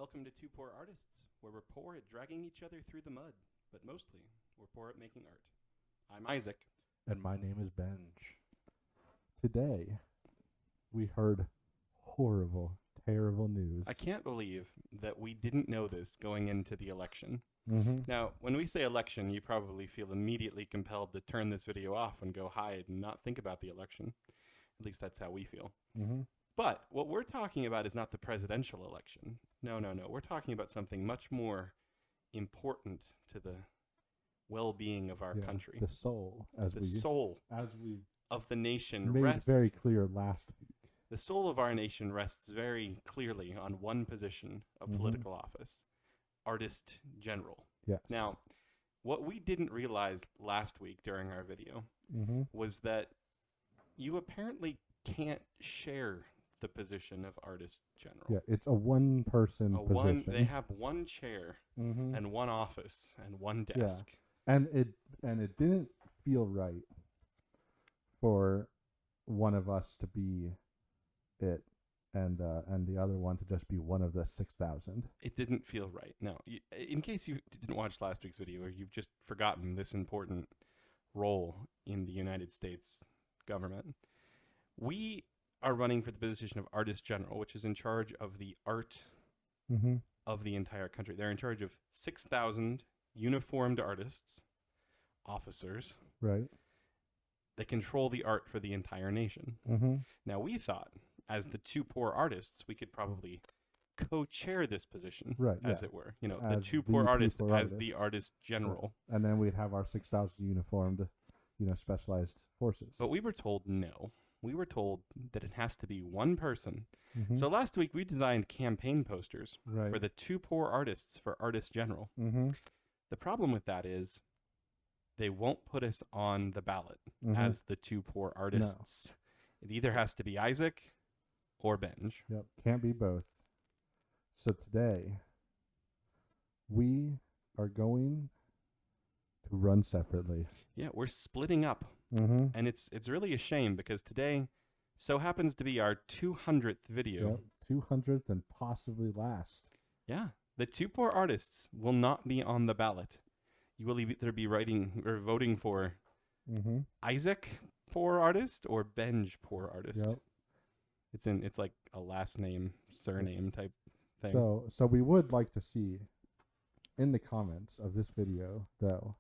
Welcome to Two Poor Artists, where we're poor at dragging each other through the mud, but mostly we're poor at making art. I'm Isaac. And my name is Benj. Today, we heard horrible, terrible news. I can't believe that we didn't know this going into the election. Mm-hmm. Now, when we say election, you probably feel immediately compelled to turn this video off and go hide and not think about the election. At least that's how we feel. Mm-hmm. But what we're talking about is not the presidential election. No. We're talking about something much more important to the well-being of our country. The soul, as we of the nation made rests very clear last week. The soul of our nation rests very clearly on one position of political office: artist general. Yes. Now, what we didn't realize last week during our video was that you apparently can't share the position of artist general. Yeah, it's a one-person position. They have one chair and one office and one desk. Yeah. And it didn't feel right for one of us to be it and the other one to just be one of the 6,000. It didn't feel right. Now, in case you didn't watch last week's video or you've just forgotten this important role in the United States government, we are running for the position of artist general, which is in charge of the art of the entire country. They're in charge of 6,000 uniformed artists, officers. Right. They control the art for the entire nation. Now, we thought, as the two poor artists, we could probably co-chair this position, as it were. You know, the two poor artists as the artist general. And then we'd have our 6,000 uniformed, specialized forces. But we were told no. We were told that it has to be one person. So last week we designed campaign posters for the two poor artists for artist general. The problem with that is they won't put us on the ballot as the two poor artists. No. It either has to be Isaac or Benj. Yep, can't be both. So today we are going to run separately. Yeah, we're splitting up. And it's really a shame because today so happens to be our 200th video. Yep, 200th and possibly last. Yeah, the two poor artists will not be on the ballot. You will either be writing or voting for Isaac poor artist or Benj poor artist. Yep. It's like a last name, surname type thing. So we would like to see in the comments of this video though,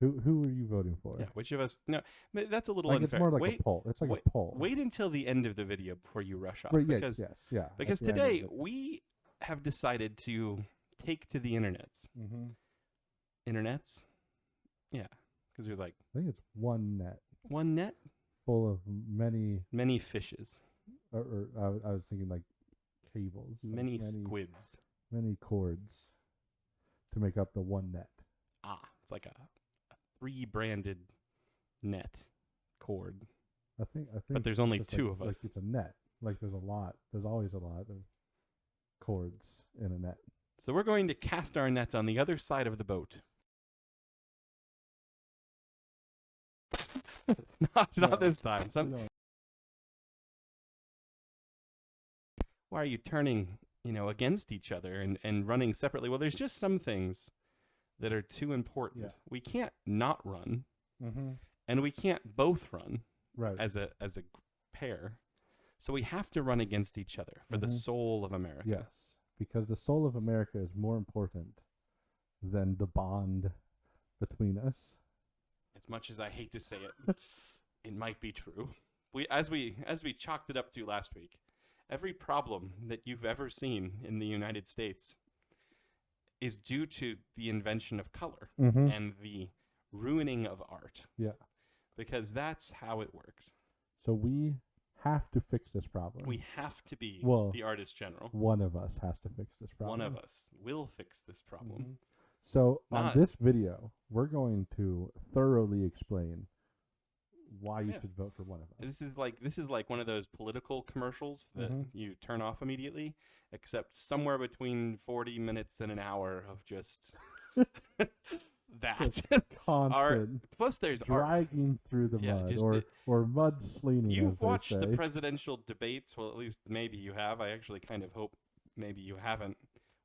who are you voting for? Yeah, which of us? No, but that's a little like unfair. It's more like a poll. It's like a poll. Wait until the end of the video before you rush off. Right, because, yes. Because today we have decided to take to the internets. Internets? Yeah, because there's like... I think it's one net. One net? Full of many fishes. Or I was thinking like cables. Many squids. Many cords to make up the one net. Ah, it's like a three-branded net cord. I think. But there's only two of us. Like it's a net. Like there's a lot. There's always a lot of cords in a net. So we're going to cast our nets on the other side of the boat. Not this time. Why are you turning, against each other and running separately? Well, there's just some things that are too important. Yeah. We can't not run, and we can't both run as a pair. So we have to run against each other for the soul of America. Yes, because the soul of America is more important than the bond between us. As much as I hate to say it, it might be true. As we chalked it up to last week, every problem that you've ever seen in the United States is due to the invention of color and the ruining of art. Yeah. Because that's how it works. So we have to fix this problem. We have to be the artist general. One of us has to fix this problem. One of us will fix this problem. So on this video, we're going to thoroughly explain why you should vote for one of us. This is like one of those political commercials that you turn off immediately, except somewhere between 40 minutes and an hour of just that. Constant. Plus there's dragging through the mud or mudslinging. You've watched the presidential debates. Well, at least maybe you have. I actually kind of hope maybe you haven't.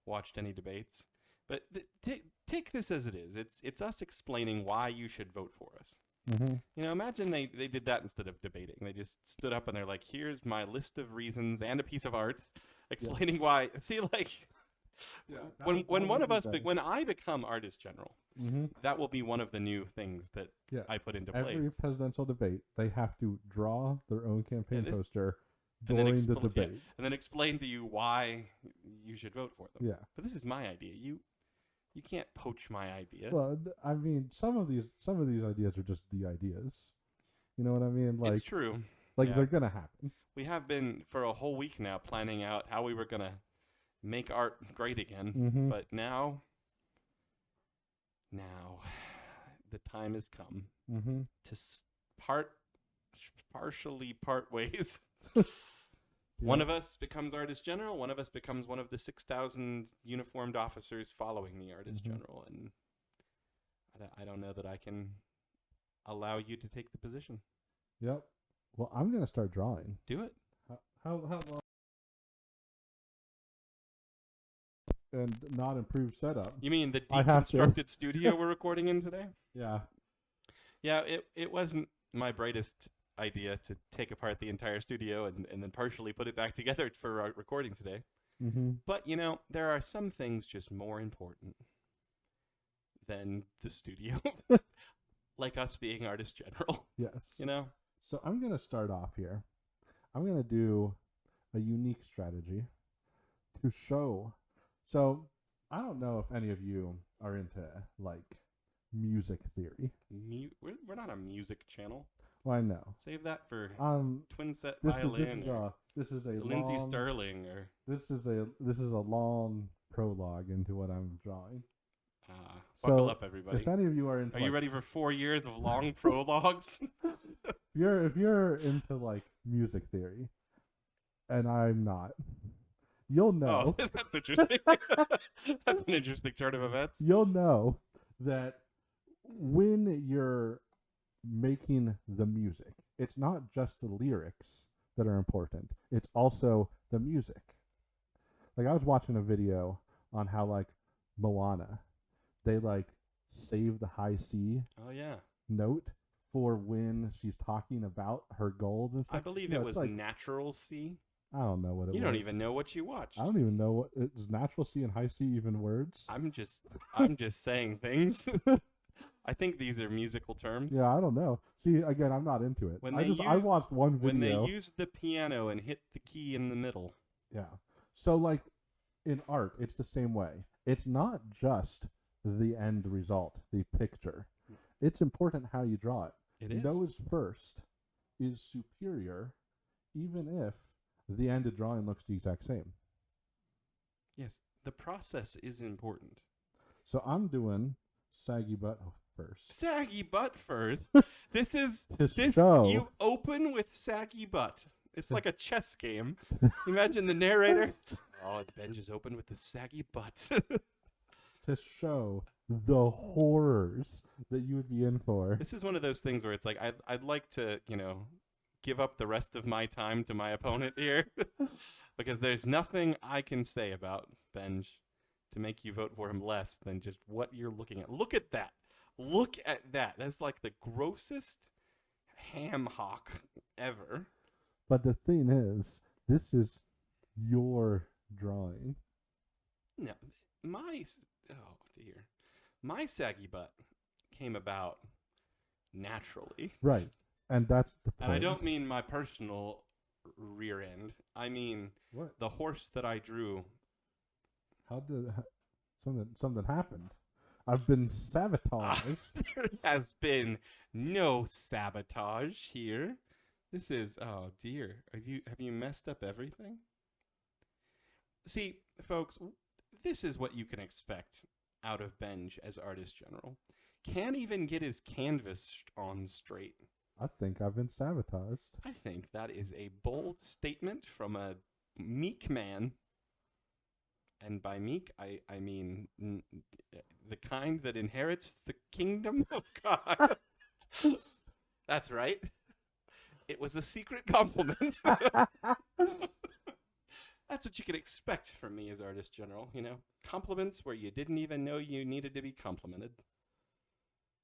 watched any debates. But take this as it is. It's us explaining why you should vote for us. Mm-hmm. You know, imagine they did that instead of debating. They just stood up and they're like, "Here's my list of reasons and a piece of art explaining why." See, like Yeah. when one of us when I become artist general, Mm-hmm. that will be one of the new things that Yeah. I put into place. Every presidential debate, they have to draw their own campaign poster and then during the debate. and then explain to you why you should vote for them. Yeah. But this is my idea. You can't poach my idea. Well, I mean, some of these ideas are just the ideas. You know what I mean? Like, it's true. Like Yeah. they're gonna happen. We have been for a whole week now planning out how we were gonna make art great again. Mm-hmm. But now the time has come Mm-hmm. to partially part ways. Yeah. One of us becomes artist general. One of us becomes one of the 6,000 uniformed officers following the artist Mhm. general. And I don't know that I can allow you to take the position. Yep. Well, I'm gonna start drawing. Do it. How long? And not improved setup. You mean the I have to. deconstructed studio we're recording in today? Yeah. Yeah, it wasn't my brightest idea to take apart the entire studio and then partially put it back together for our recording today. Mm-hmm. But, you know, there are some things just more important than the studio. Like us being artist general, Yes. you know? So I'm gonna start off here. I'm gonna do a unique strategy to show. So I don't know if any of you are into like music theory. We're not a music channel. Well, I know. Save that for twin set This violin is a Lindsey long, Sterling or this is a long prologue into what I'm drawing. buckle up, everybody. If any of you are into, Are you ready for 4 years of long prologues? if you're into like music theory, and I'm not, you'll know. Oh, that's interesting. That's an interesting turn of events. You'll know that when you're making the music, it's not just the lyrics that are important. It's also the music. Like I was watching a video on how like Moana, they like save the high C Oh yeah, note for when she's talking about her goals and stuff. I believe You know, it it's was like, Natural C. I don't know what it was. You don't even know what you watched. I don't even know what is natural C and high C even words. I'm just saying things. I think these are musical terms. Yeah, I don't know. See, again, I'm not into it. I watched one When video. they used the piano and hit the key in the middle. Yeah. So like in art, it's the same way. It's not just the end result, the picture. It's important how you draw it. It is. Nose first is superior, even if the end of drawing looks the exact same. Yes, the process is important. So I'm doing saggy butt first. Saggy butt first. This Show. you open with saggy butt. It's like a chess game. Imagine the narrator. Oh, Benj is open with the saggy butt. To show the horrors that you would be in for. This is one of those things where it's like I'd like to, give up the rest of my time to my opponent here because there's nothing I can say about Benj to make you vote for him less than just what you're looking at. Look at that. Look at that. That's like the grossest ham hock ever. But the thing is, this is your drawing. No, my saggy butt came about naturally. Right. And that's the point. And I don't mean my personal rear end. I mean What? the horse that I drew. How did something happened? I've been sabotaged. There has been no sabotage here. This is, oh dear. Have you messed up everything? See, folks, this is what you can expect out of Benj as artist general. Can't even get his canvas on straight. I think I've been sabotaged. I think that is a bold statement from a meek man. And by meek, I mean the kind that inherits the kingdom of God. That's right. It was a secret compliment. That's what you could expect from me as artist general, you know? Compliments where you didn't even know you needed to be complimented.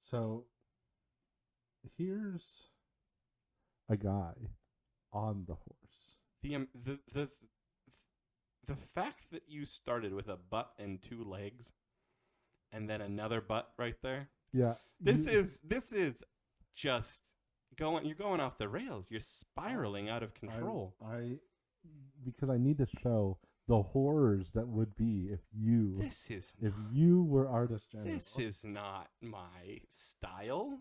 So here's a guy on the horse. The fact that you started with a butt and two legs and then another butt right there. Yeah. This is just you're going off the rails. You're spiraling out of control. I because I need to show the horrors that would be if you were artist general. This is not my style.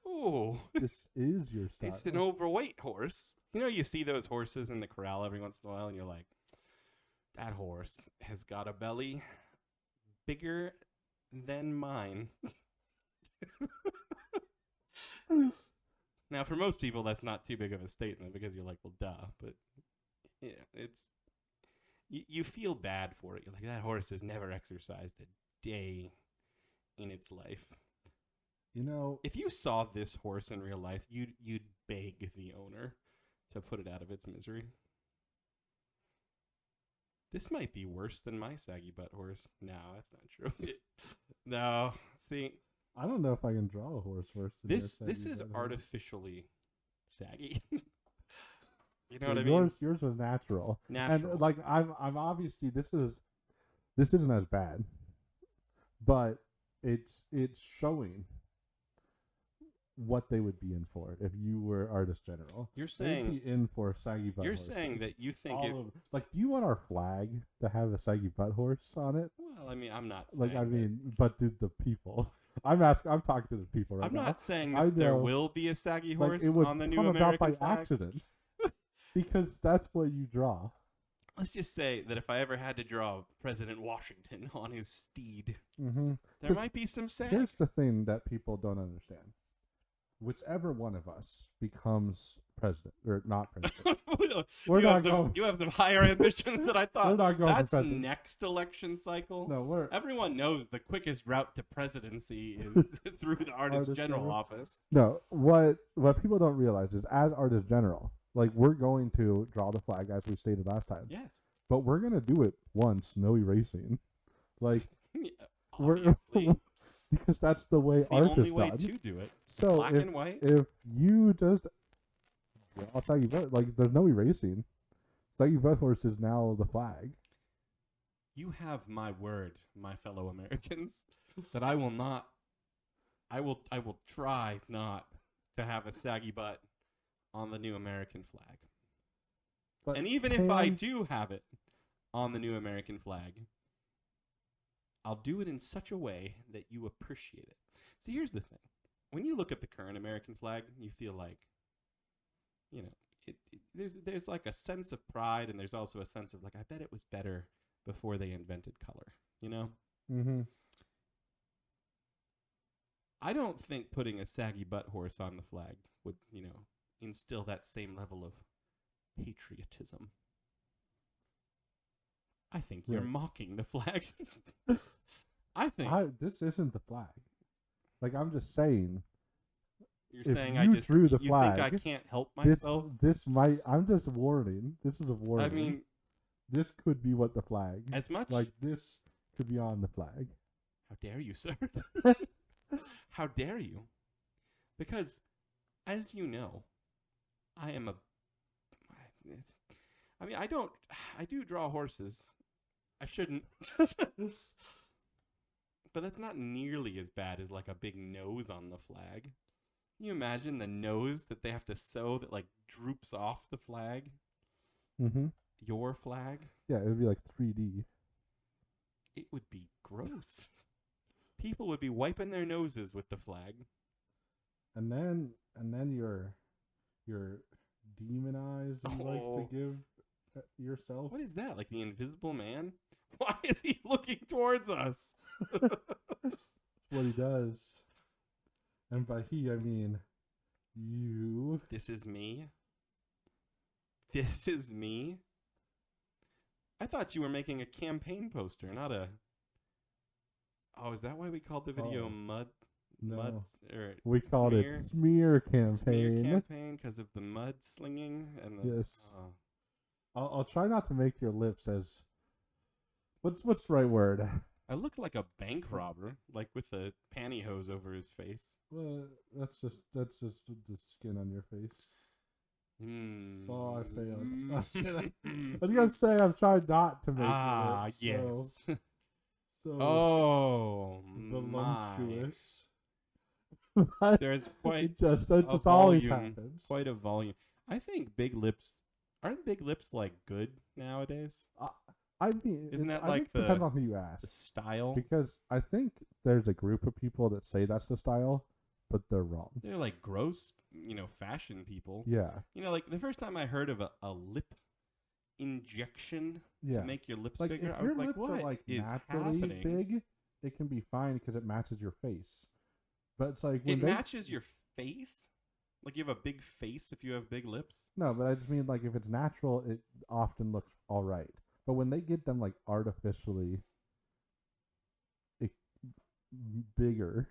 Ooh. This is your style. It's an overweight horse. You know, you see those horses in the corral every once in a while, and you're like, that horse has got a belly bigger than mine. Now, for most people, that's not too big of a statement because you're like, well, duh. But yeah, it's you feel bad for it. You're like, that horse has never exercised a day in its life. You know, if you saw this horse in real life, you'd beg the owner to put it out of its misery. This might be worse than my saggy butt horse. No, that's not true. No, see, I don't know if I can draw a horse worse than this your is saggy butt artificially saggy. You know what I mean? Yours was natural. Natural. And like I'm obviously this isn't as bad, but it's showing what they would be in for if you were artist general. You're saying they'd be in for saggy butt. You're horses. saying that you think like, do you want our flag to have a saggy butt horse on it? Well, I mean, I'm not like. I mean, that. but do the people? I'm talking to the people right I'm now. not saying that there will be a saggy horse on the new American by flag. accident, because that's what you draw. Let's just say that if I ever had to draw President Washington on his steed, Mm-hmm. there might be some sag. Here's the thing that people don't understand. Whichever one of us becomes president, or not president. You have some higher ambitions than I thought. We're not going That's for president. next election cycle. No, Everyone knows the quickest route to presidency is through the artist general office. No, what people don't realize is, as artist general, like, we're going to draw the flag as we stated last time. Yes. But we're gonna do it once, no erasing. Like, Yeah, we're because that's the way it's the art only is way done. to do it. So Black and white. if you just draw saggy butt, like, there's no erasing. Saggy butt horse is now the flag. You have my word, my fellow Americans, that I will not. I will try not to have a saggy butt on the new American flag. But and even if I do have it on the new American flag, I'll do it in such a way that you appreciate it. See, here's the thing. When you look at the current American flag, you feel like, you know, there's like a sense of pride, and there's also a sense of like, I bet it was better before they invented color, you know? Mm-hmm. I don't think putting a saggy butt horse on the flag would, you know, instill that same level of patriotism. I think you're mocking the flag. I think this isn't the flag. Like, I'm just saying. You're saying you drew the you flag. think I can't help myself? This might. I'm just warning. This is a warning. I mean, this could be what the flag. As much like this could be on the flag. How dare you, sir? How dare you? Because, as you know, I am a. I mean, I do draw horses. I shouldn't. But that's not nearly as bad as like a big nose on the flag. Can you imagine the nose that they have to sew that like droops off the flag? Mm-hmm. Your flag? Yeah, it would be like 3D. It would be gross. People would be wiping their noses with the flag. And then you're demonized and like to give yourself. What is that? Like the Invisible Man? Why is he looking towards us? What he does. And by he, I mean you. This is me? This is me? I thought you were making a campaign poster, not a... Oh, is that why we called the video Mud? No. Mud? Or We called it Smear Campaign. Smear Campaign because of the mud slinging? And the, yes. I'll try not to make your lips as what's the right word? I look like a bank robber, like with a pantyhose over his face. Well, that's just the skin on your face. Oh, I failed. I was gonna say I'm trying not to make your lips yes. so Oh my! voluptuous. But There's quite it just a always volume. happens. Quite a volume. I think big lips aren't big lips like good nowadays. I mean, Isn't that I like think it depends on who you the ask. style? Because I think there's a group of people that say that's the style, but they're wrong. They're like gross, fashion people. Yeah. Like the first time I heard of a lip injection Yeah. to make your lips Like bigger, if I your was like, lips what are like is naturally happening? big, it can be fine because it matches your face. But it's like when It matches your face? Like you have a big face if you have big lips? No, but I just mean like if it's natural, it often looks all right. But when they get them like artificially bigger,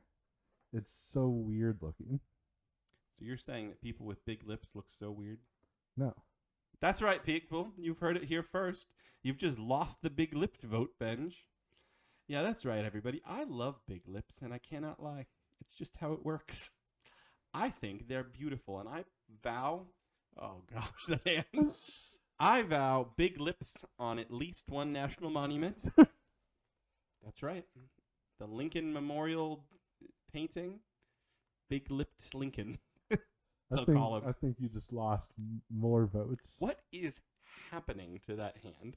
it's so weird looking. So you're saying that people with big lips look so weird? No. That's right, people. You've heard it here first. You've just lost the big lipped vote, Benj. Yeah, that's right, everybody. I love big lips, and I cannot lie. It's just how it works. I think they're beautiful, and I vow. Oh gosh, the hands. I vow big lips on at least one national monument. That's right. The Lincoln Memorial painting. Big lipped Lincoln. I think you just lost more votes. What is happening to that hand?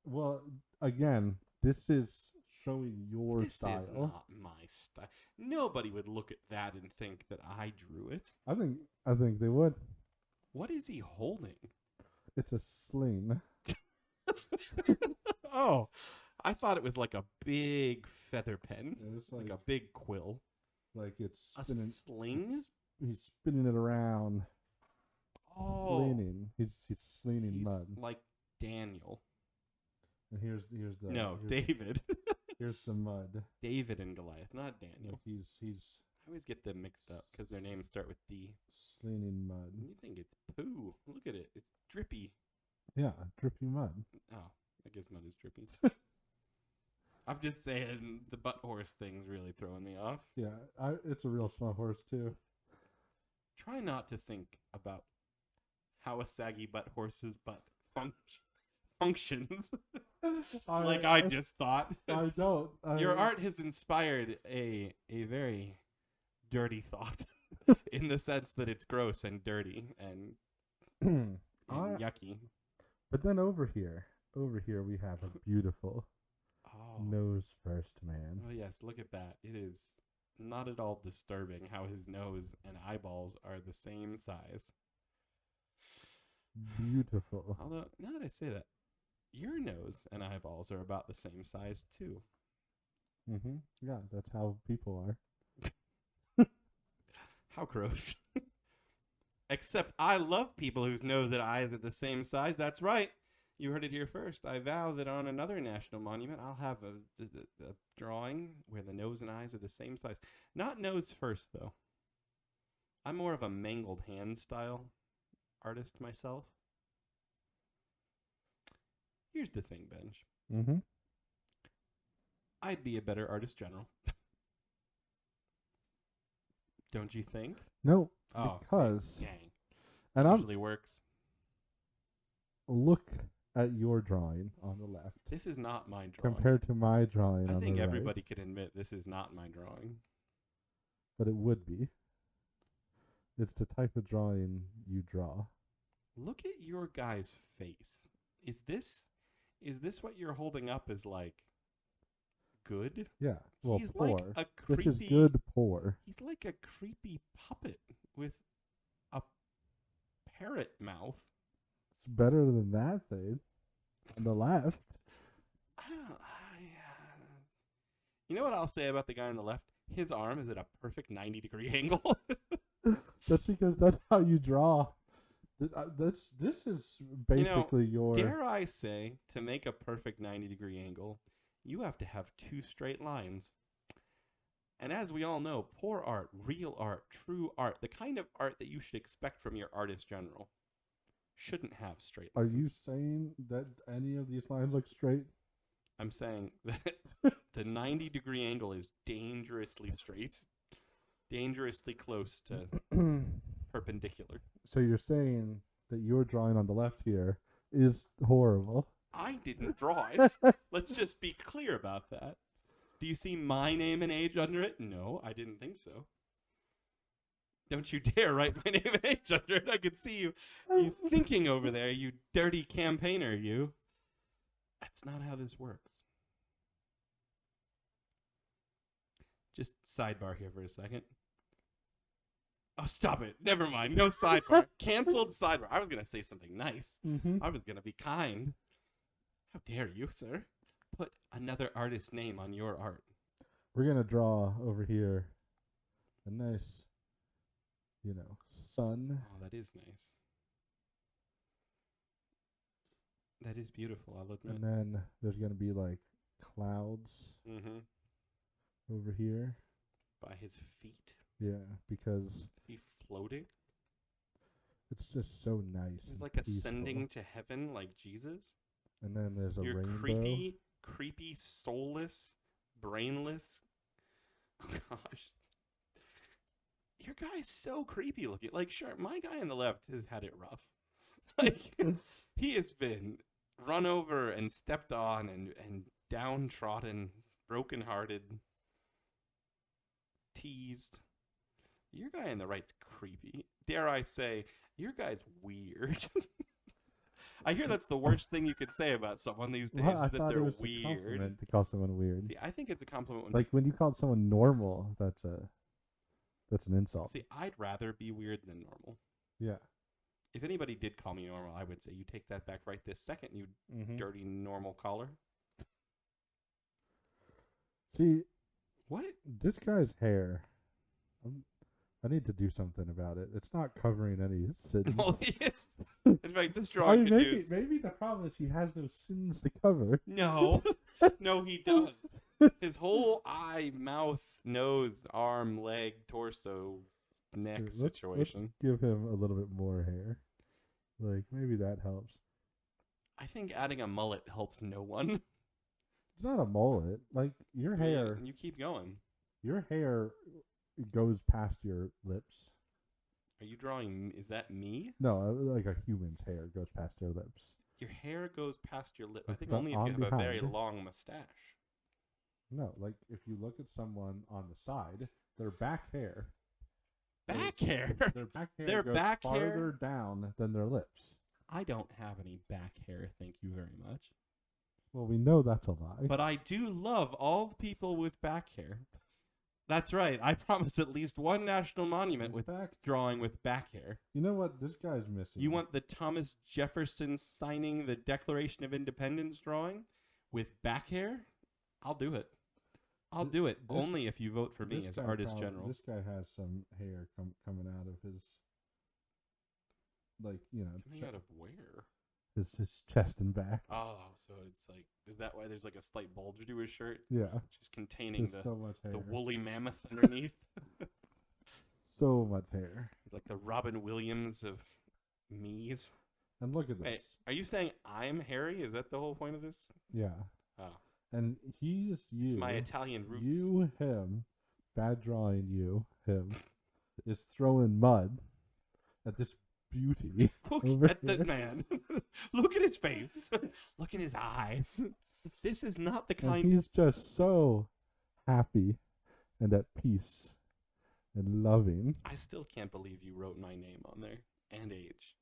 Well, again, this is showing your style. This is not my style. Nobody would look at that and think that I drew it. I think they would. What is he holding? It's a sling. Oh, I thought it was like a big feather pen, It's like a big quill. like it's A spinning. sling? He's spinning it around. Oh, He's slinging he's mud. like Daniel. And here's the David. Here's the mud. David and Goliath, not Daniel. Like he's I always get them mixed up because their names start with D. slinging mud. You think it's poo? Look at it. It's drippy. Yeah, drippy mud. Oh, I guess mud is drippy. I'm just saying the butt horse thing's really throwing me off. Yeah, it's a real small horse too. Try not to think about how a saggy butt horse's butt functions. Like I just thought. I don't. Your art has inspired a very dirty thought in the sense that it's gross and dirty and yucky. But then over here we have a beautiful nose first man. Oh yes, look at that. It is not at all disturbing how his nose and eyeballs are the same size. Beautiful. Although, now that I say that, your nose and eyeballs are about the same size too. Yeah, that's how people are. How gross. Except I love people whose nose and eyes are the same size. That's right. You heard it here first. I vow that on another national monument, I'll have a drawing where the nose and eyes are the same size. Not nose first, though. I'm more of a mangled hand style artist myself. Here's the thing, Benj. I'd be a better artist general. Don't you think? No, Oh, because dang. and Usually works. Look at your drawing on the left This is not my drawing. compared to my drawing I on the think right. everybody can admit this is not my drawing. But it would be. It's the type of drawing you draw. Look at your guy's face. Is this what you're holding up as like good? Yeah. Well, He's poor. like a creepy. This is good poor. He's like a creepy puppet with a parrot mouth. It's better than that thing on the left. You know what I'll say about the guy on the left? His arm is at a perfect 90-degree angle. That's because that's how you draw. This is basically your. Dare I say, to make a perfect 90-degree angle, you have to have two straight lines. And as we all know, poor art, real art, true art, the kind of art that you should expect from your artist general, shouldn't have straight Are lines. you saying that any of these lines look straight? I'm saying that the 90-degree angle is dangerously straight, dangerously close to perpendicular. So you're saying that your drawing on the left here is horrible. I didn't draw it. Let's just be clear about that. Do you see my name and age under it? No, I didn't think so. Don't you dare write my name and age under it. I could see you thinking over there, you dirty campaigner, you. That's not how this works. Just sidebar here for a second. Oh, stop it. Never mind. No sidebar. Canceled sidebar. I was going to say something nice. Mm-hmm. I was going to be kind. How dare you, sir? Put another artist's name on your art. We're going to draw over here a nice, sun. Oh, that is nice. That is beautiful, I'll admit. And then there's going to be like clouds over here. By his feet. Yeah, because He floating. it's just so nice. He's and like peaceful. ascending to heaven like Jesus. And then there's a You're rainbow. creepy, soulless, brainless. Oh, gosh. Your guy's so creepy looking. Like, sure, my guy on the left has had it rough. Like, he has been run over and stepped on and downtrodden, brokenhearted, teased. Your guy on the right's creepy. Dare I say, your guy's weird. I hear that's the worst thing you could say about someone these days, Well, I is that thought they're it was a weird. compliment to call someone weird. See, I think it's a compliment when Like when you call someone normal, that's an insult. See, I'd rather be weird than normal. Yeah. If anybody did call me normal, I would say, you take that back right this second, you dirty normal caller. See, What? this guy's hair. I need to do something about it. It's not covering any sins. Well, yes. In fact, this drawing could use... maybe the problem is he has no sins to cover. No. No, he does. His whole eye, mouth, nose, arm, leg, torso, neck situation. Let's give him a little bit more hair. Like, maybe that helps. I think adding a mullet helps no one. It's not a mullet. Like, your hair... You keep going. Your hair goes past your lips. Are you drawing... Is that me? No, like a human's hair goes past their lips. Your hair goes past your lip. I It's think not only if on you have a very behind. long mustache. No, like if you look at someone on the side, their back hair. Back hair? Their back hair Their goes back farther hair? down than their lips. I don't have any back hair, thank you very much. Well, we know that's a lie. But I do love all people with back hair. That's right. I promise at least one national monument with back. drawing with back hair. You know what this guy's missing? You want the Thomas Jefferson signing the Declaration of Independence drawing with back hair? I'll do it. I'll do it. Only if you vote for me as artist general. This guy has some hair coming out of his, like, Coming out of where? his chest and back. Oh, so it's like, is that why there's like a slight bulge to his shirt? Yeah, Just containing just so much hair. the woolly mammoth underneath? So much hair. Like the Robin Williams of me's. And look at this. Wait, are you saying I'm hairy? Is that the whole point of this? Yeah. Oh. And he's you. It's my Italian roots. You, him, bad drawing you, him, is throwing mud at this beauty. Look over at the here. man. Look at his face. Look at his eyes. This is not the And kind... he's just so happy and at peace and loving. I still can't believe you wrote my name on there. And age.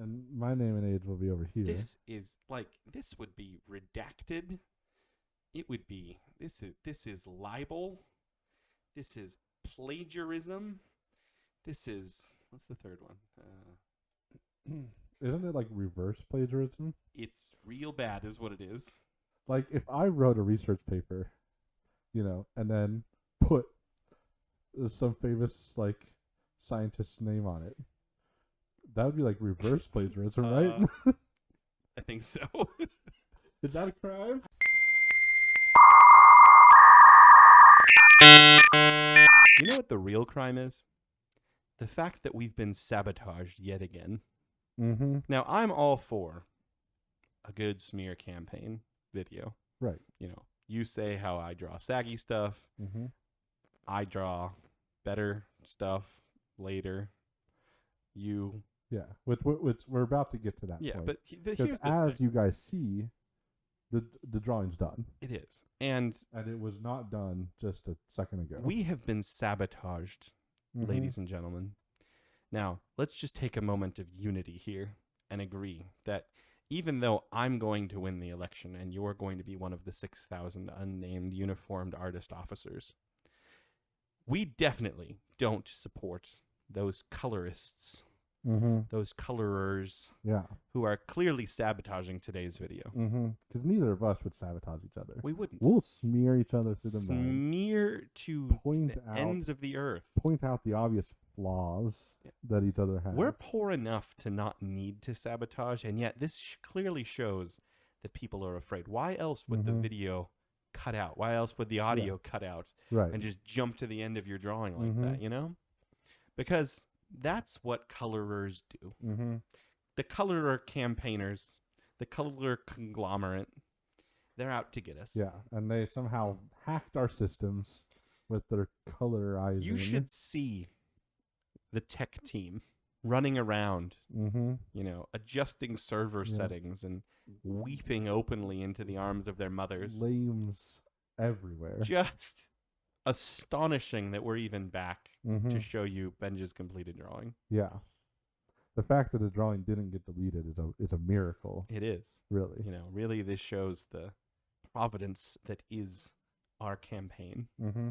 And my name and age will be over here. This is like... This would be redacted. It would be... This is libel. This is plagiarism. This is... What's the third one? Isn't it like reverse plagiarism? It's real bad is what it is. Like if I wrote a research paper, and then put some famous like scientist's name on it, that would be like reverse plagiarism, right? I think so. Is that a crime? You know what the real crime is? The fact that we've been sabotaged yet again. Mm-hmm. Now, I'm all for a good smear campaign video. Right. You know, you say how I draw saggy stuff. Mm-hmm. I draw better stuff later. You, Yeah. Which we're about to get to that yeah, point. but Because here's the as thing. you guys see, the drawing's done, It is. And and it was not done just a second ago. we have been sabotaged, Mm-hmm. ladies and gentlemen. Now, let's just take a moment of unity here and agree that even though I'm going to win the election and you're going to be one of the 6,000 unnamed uniformed artist officers, we definitely don't support those colorists, Mm-hmm. those colorers Yeah. who are clearly sabotaging today's video. Mm-hmm. Because neither of us would sabotage each other. We wouldn't. We'll smear each other through the mud. Smear to Point the out ends of the earth. Point out the obvious flaws that each other has. We're poor enough to not need to sabotage, and yet this clearly shows that people are afraid. Why else would the Mhm. video cut out? Why else would the audio cut out right. and just jump to the end of your drawing like Mhm. that, you know? Because that's what colorers do. Mm-hmm. The colorer campaigners, the color conglomerate, they're out to get us. Yeah, and they somehow hacked our systems with their colorizing. You should see the tech team running around, Mm-hmm. you know, adjusting server Yeah. settings and weeping openly into the arms of their mothers. Flames everywhere. Just astonishing that we're even back Mm-hmm. to show you Benj's completed drawing. Yeah. The fact that the drawing didn't get deleted is a miracle, It is. really. You know, really this shows the providence that is our campaign. Mm-hmm.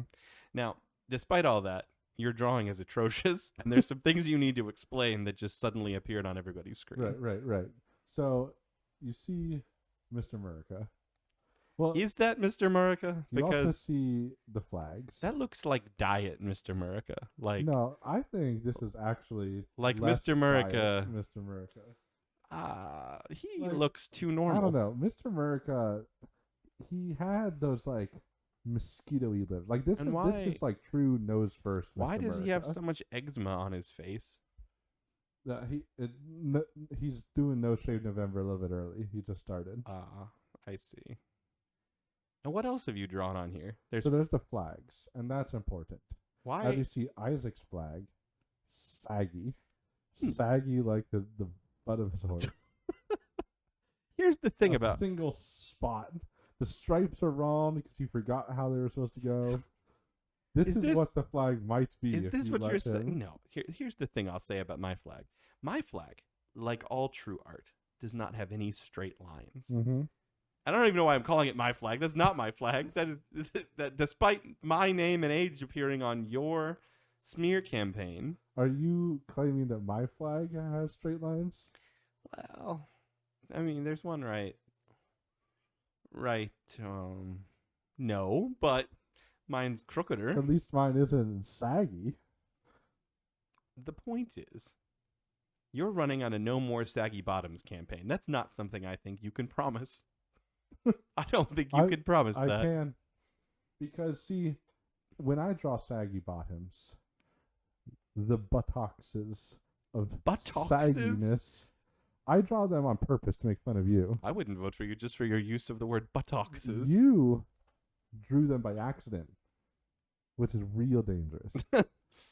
Now, despite all that, your drawing is atrocious, and there's some things you need to explain that just suddenly appeared on everybody's screen. Right. So you see Mr. America. Well, Is that Mr. America? you also Because see the flags. that looks like Diet Mr. America. Like, no, I think this is actually like less Mr. America. diet Mr. America. He Like, looks too normal. I don't know. Mr. America, he had those like mosquito-y lips. Like this And is why- this is like true nose first. Why Mr. does he have America. so much eczema on his face? He's doing No Shave November a little bit early. He just started. I see. And what else have you drawn on here? There's So there's the flags, and that's important. why As you see, Isaac's flag, saggy, Hmm. saggy like the butt of his horse. Here's the thing A about single spot. The stripes are wrong because you forgot how they were supposed to go. This Is is this- what the flag might be. is if this you what let you're saying? him. No. Here's the thing I'll say about my flag. My flag, like all true art, does not have any straight lines. Mm-hmm. I don't even know why I'm calling it my flag. That's not my flag. That is that. Despite my name and age appearing on your smear campaign, Are you claiming that my flag has straight lines? well, I mean, there's one right. No, but mine's crookeder. At least mine isn't saggy. The point is, you're running on a no more saggy bottoms campaign. That's not something I think you can promise. I don't think you could promise I that. can. Because, see, when I draw saggy bottoms, the buttocks of Buttocks? sagginess, I draw them on purpose to make fun of you. I wouldn't vote for you just for your use of the word buttocks. You drew them by accident, which is real dangerous.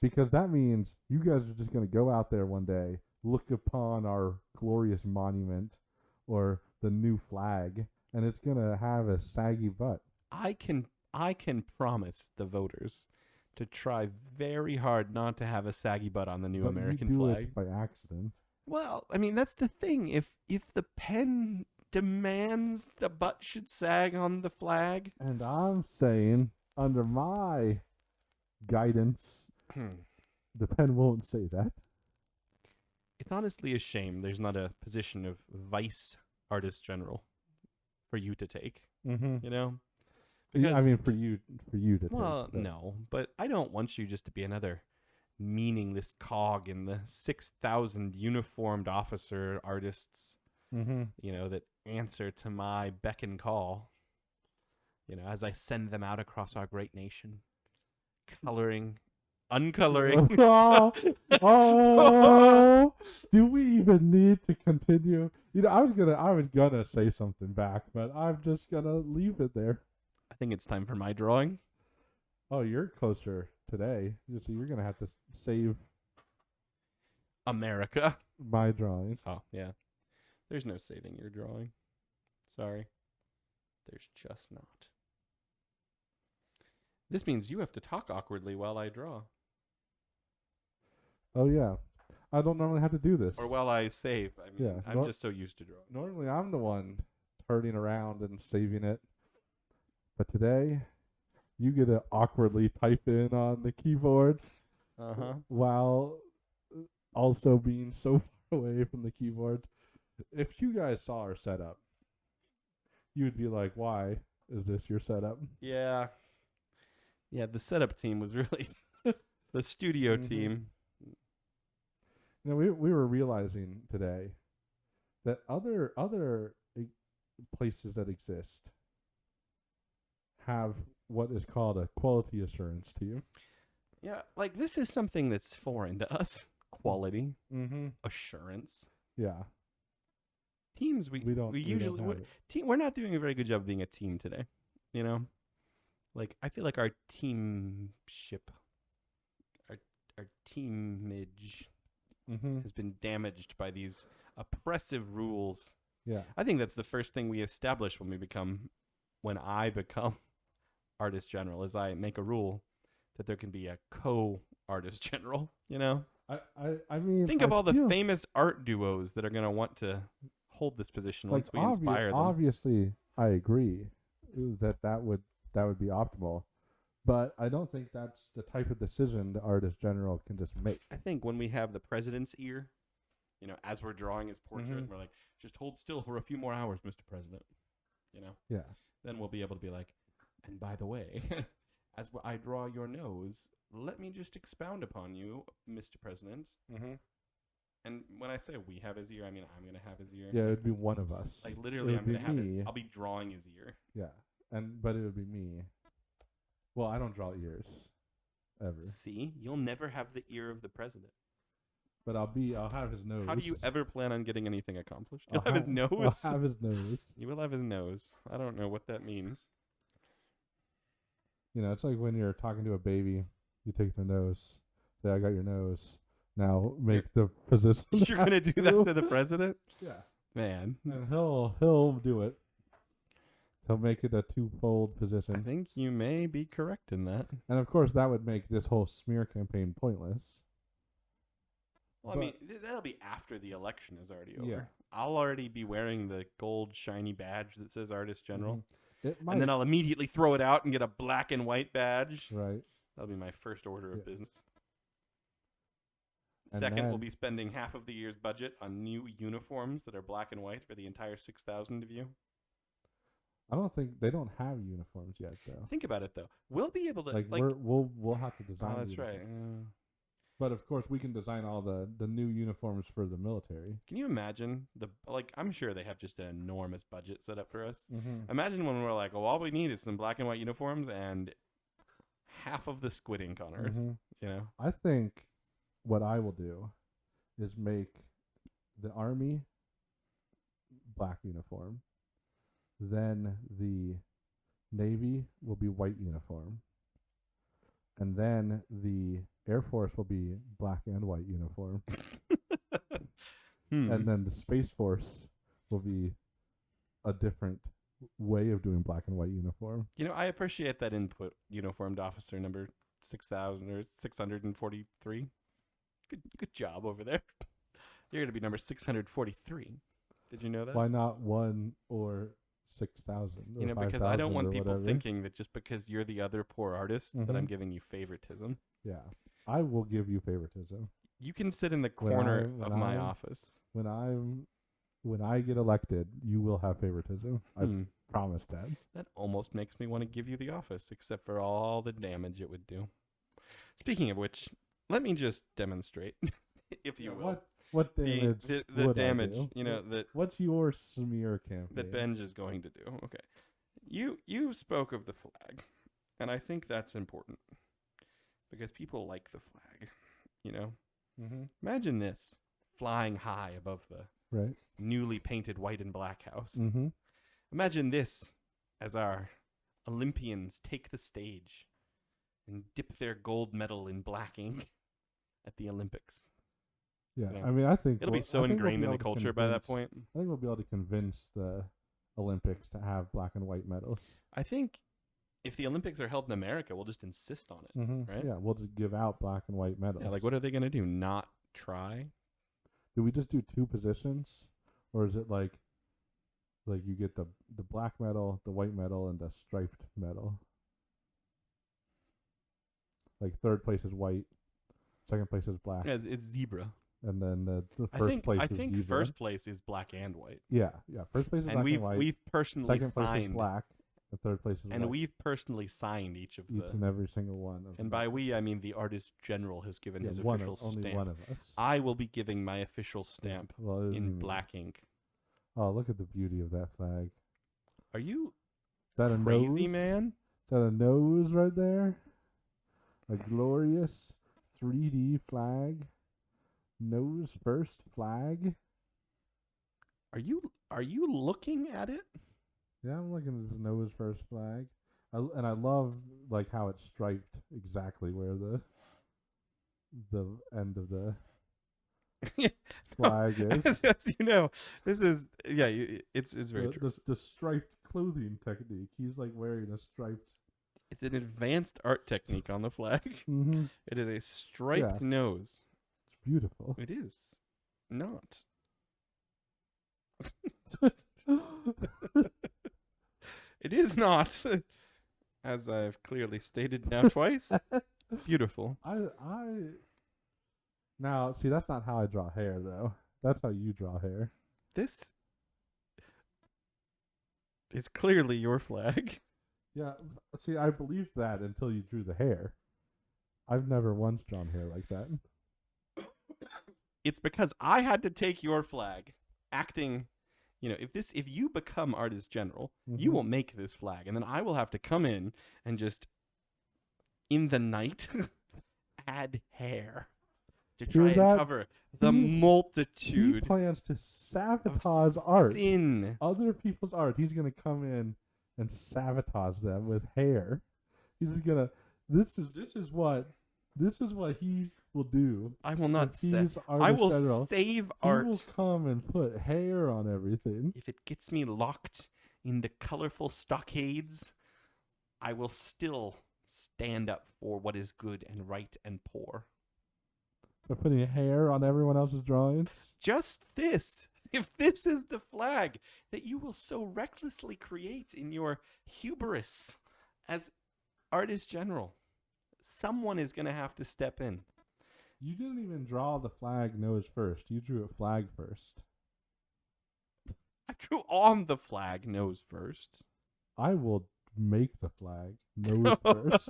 Because that means you guys are just going to go out there one day, look upon our glorious monument or the new flag, and it's going to have a saggy butt. I can promise the voters to try very hard not to have a saggy butt on the new But American you do flag. it by accident. Well, I mean that's the thing. If the pen demands the butt should sag on the flag, And I'm saying, under my guidance, the pen won't say that. it's honestly a shame there's not a position of vice artist general for you to take. Mm-hmm. You know, I mean, for you to well, take. But no, but I don't want you just to be another meaningless cog in the 6,000 uniformed officer artists, Mm-hmm. you know, that answer to my beck and call, you know, as I send them out across our great nation, coloring uncoloring. Oh, oh, do we even need to continue? I was gonna say something back, but I'm just gonna leave it there. I think it's time for my drawing. Oh, you're closer today. So you're gonna have to save America. my drawing. Oh, yeah. There's no saving your drawing. Sorry. There's just not. This means you have to talk awkwardly while I draw. Oh yeah, I don't normally have to do this. Or while I save. I mean, Yeah, I'm just so used to drawing. Normally I'm the one turning around and saving it, but today you get to awkwardly type in on the keyboard while also being so far away from the keyboard. If you guys saw our setup, you'd be like, "Why is this your setup?" Yeah. Yeah, the setup team was really the studio team. We were realizing today that other places that exist have what is called a quality assurance team. Yeah, like this is something that's foreign to us. Quality assurance. Yeah. Teams we usually we're not doing a very good job of being a team today. You know? Like I feel like our teamship our teamage has been damaged by these oppressive rules. Yeah. I think that's the first thing we establish when I become artist general is I make a rule that there can be a co-artist general, you know? I mean, think of all the famous art duos that are going to want to hold this position once we inspire them. Obviously, I agree that would be optimal. But I don't think that's the type of decision the artist general can just make. I think when we have the president's ear, you know, as we're drawing his portrait, we're like, just hold still for a few more hours, Mr. President. You know? Yeah. Then we'll be able to be like, and by the way, as I draw your nose, let me just expound upon you, Mr. President. And when I say we have his ear, I mean I'm going to have his ear. Yeah, it would be one of us. Like literally, I'm going to have I'll be drawing his ear. Yeah. But it would be me. Well, I don't draw ears, ever. See, you'll never have the ear of the president. But I'll have his nose. How do you ever plan on getting anything accomplished? You'll have his nose. I'll have his nose. You will have his nose. I don't know what that means. You know, it's like when you're talking to a baby, you take their nose. Say, I got your nose. Now make the position. You're gonna do that to the president? Yeah, man. And he'll do it. He'll make it a twofold position. I think you may be correct in that. And of course, that would make this whole smear campaign pointless. Well, I mean, that'll be after the election is already over. Yeah. I'll already be wearing the gold shiny badge that says Artist General. Mm-hmm. And then I'll immediately throw it out and get a black and white badge. Right. That'll be my first order of business. And Second, then, we'll be spending half of the year's budget on new uniforms that are black and white for the entire 6,000 of you. I don't think they don't have uniforms yet, though. Think about it, though. We'll be able to we'll have to design. Oh, that's right. But of course, we can design all the new uniforms for the military. Can you imagine I'm sure they have just an enormous budget set up for us. Mm-hmm. Imagine when we're like, well, all we need is some black and white uniforms and half of the squid ink on Earth. Mm-hmm. You know, I think what I will do is make the Army black uniform, then the Navy will be white uniform, and then the Air Force will be black and white uniform. And then the Space Force will be a different way of doing black and white uniform. You know, I appreciate that input, uniformed officer number 6,000 or 643. Good job over there. You're going to be number 643. Did you know that? Why not 1 or 6,000? You know, because I don't want people thinking that just because you're the other poor artist that I'm giving you favoritism. Yeah. I will give you favoritism. You can sit in the corner of my office. When I get elected, you will have favoritism. I promise that. That almost makes me want to give you the office, except for all the damage it would do. Speaking of which, let me just demonstrate, if you will. What damage? The damage, you know, that. What's your smear campaign? That Benj is going to do. Okay, you spoke of the flag, and I think that's important because people like the flag, you know? Mm-hmm. Imagine this flying high above the Right. newly painted white and black house. Mm-hmm. Imagine this as our Olympians take the stage and dip their gold medal in black ink at the Olympics. Yeah. Yeah. I mean, I think It'll be so ingrained in the culture by that point. I think we'll be able to convince the Olympics to have black and white medals. I think if the Olympics are held in America, we'll just insist on it, Mm-hmm. right? Yeah, we'll just give out black and white medals. Yeah, like what are they going to do? Not try? Do we just do 2 positions, or is it like you get the black medal, the white medal, and the striped medal? Like third place is white, second place is black, Yeah, it's zebra. and then the first place I is think zebra. first place is black and white. Yeah. First place is And black and white. we've personally Second place is signed black. The third place is and white. we've personally signed each of Each the and every single one. Of and the by medals. we I mean the artist general has given his one official of, only stamp. one of us. I will be giving my official stamp Well, it isn't in even- black ink. Oh, look at the beauty of that flag. Are you Is that a crazy, nose? man? Is that a nose right there? A glorious 3D flag. Nose first flag. Are you looking at it? Yeah, I'm looking at this nose first flag. And I love like how it's striped exactly where the end of the flag is. As you know, this is it's very true. The striped clothing technique. He's like wearing a striped. It's an advanced art technique on the flag. Mm-hmm. It is a striped nose. It's beautiful. It is not. It is not, as I've clearly stated now twice. Beautiful. Now see, that's not how I draw hair though. That's how you draw hair. This is clearly your flag. Yeah, see, I believed that until you drew the hair. I've never once drawn hair like that. It's because I had to take your flag, acting, if you become artist general, you will make this flag, and then I will have to come in and just, in the night, add hair to try and cover the multitude. He plans to sabotage art. Sin. Other people's art. He's gonna come in and sabotage them with hair. He's gonna. This is what he will do. I will not save. I will save art. He will come and put hair on everything. If it gets me locked in the colorful stockades, I will still stand up for what is good and right and poor. By putting hair on everyone else's drawings? Just this. If this is the flag that you will so recklessly create in your hubris as artist general, someone is going to have to step in. You didn't even draw the flag nose first. You drew a flag first. I drew on the flag nose first. I will make the flag nose first.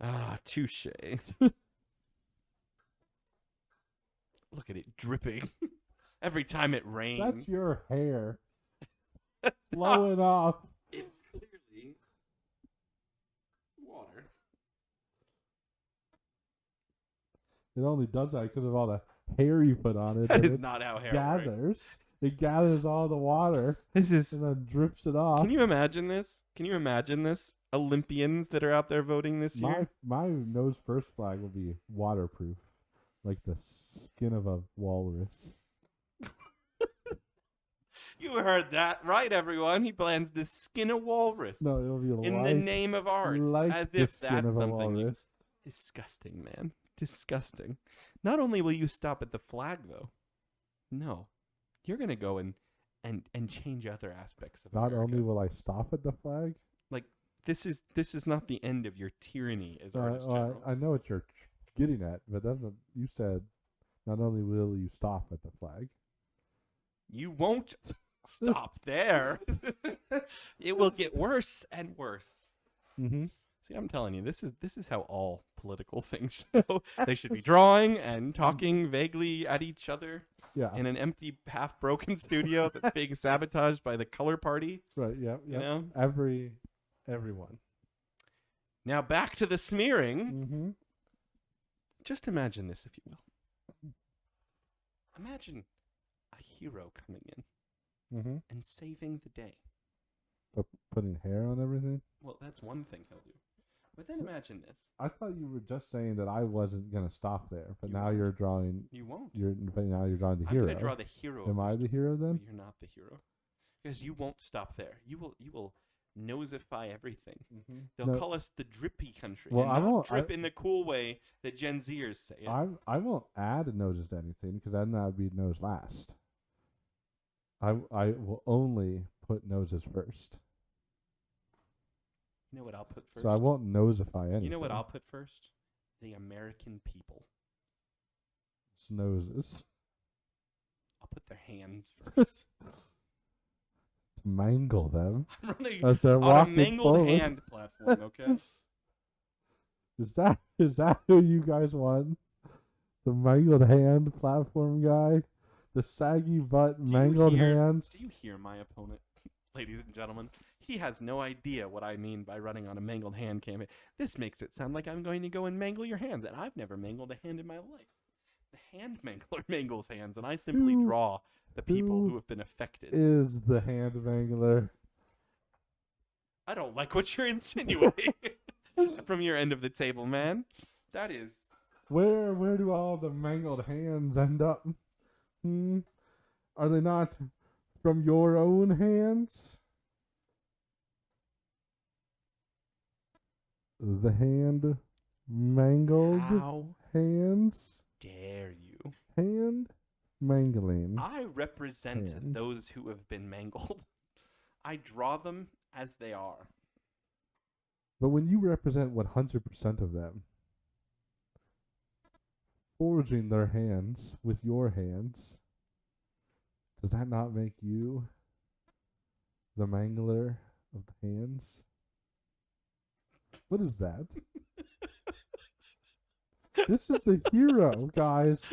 Ah, touche. Look at it dripping every time it rains. That's your hair blowing off. It's clearly water. It only does that because of all the hair you put on it. That is it not how hair gathers. works. It gathers all the water This is. and then drips it off. Can you imagine this? Can you imagine this? Olympians that are out there voting this year. My nose first flag will be waterproof, like the skin of a walrus. You heard that right, everyone. He plans to skin a walrus No, it'll be in the name of art, like as the if skin that's of a something. walrus. Disgusting, man. Disgusting. Not only will you stop at the flag, though. No, you're gonna go and change other aspects of Not America. only will I stop at the flag, Like this is not the end of your tyranny as artist general. I know what you're getting at, but that's not, you said not only will you stop at the flag. You won't stop there. It will get worse and worse. Mm-hmm. See, I'm telling you, this is how all political things should go. They should be drawing and talking vaguely at each other Yeah. in an empty, half-broken studio that's being sabotaged by the color party. Right. Yeah. You Yeah. know. Everyone. Now back to the smearing. Mm-hmm. Just imagine this, if you will. Imagine a hero coming in Mm-hmm. and saving the day. But putting hair on everything? Well, that's one thing he'll do. But then So- imagine this. I thought you were just saying that I wasn't gonna stop there, but You now won't. you're drawing. You won't. But now you're drawing the I'm hero. going to draw the hero. Am of I the the hero story. then? You're not the hero. Because you won't stop there. You will nosify everything. Mm-hmm. They'll call us the drippy country. Well, and I not won't- drip in the cool way that Gen Zers say it. I won't add noses to anything because then that would be nose last. I will only put noses first. You know what I'll put first? So I won't nosify anything. You know what I'll put first? The American people. It's noses. I'll put their hands first. To mangle them I'm running as they're on a walking mangled forward. hand platform, okay? Is that who you guys want? The mangled hand platform guy? The saggy butt mangled hands? Do you hear my opponent, ladies and gentlemen? He has no idea what I mean by running on a mangled hand campaign. This makes it sound like I'm going to go and mangle your hands, and I've never mangled a hand in my life. The hand mangler mangles hands, and I simply Who- draw the people who who have been affected. Is the hand mangler? I don't like what you're insinuating from your end of the table, man. That is... Where do all the mangled hands end up? Are they not from your own hands? The hand mangled How hands? dare you? Hand mangling. I represent Hands. those who have been mangled. I draw them as they are. But when you represent 100% of them, forging their hands with your hands, does that not make you the mangler of the hands? What is that? This is the hero, guys.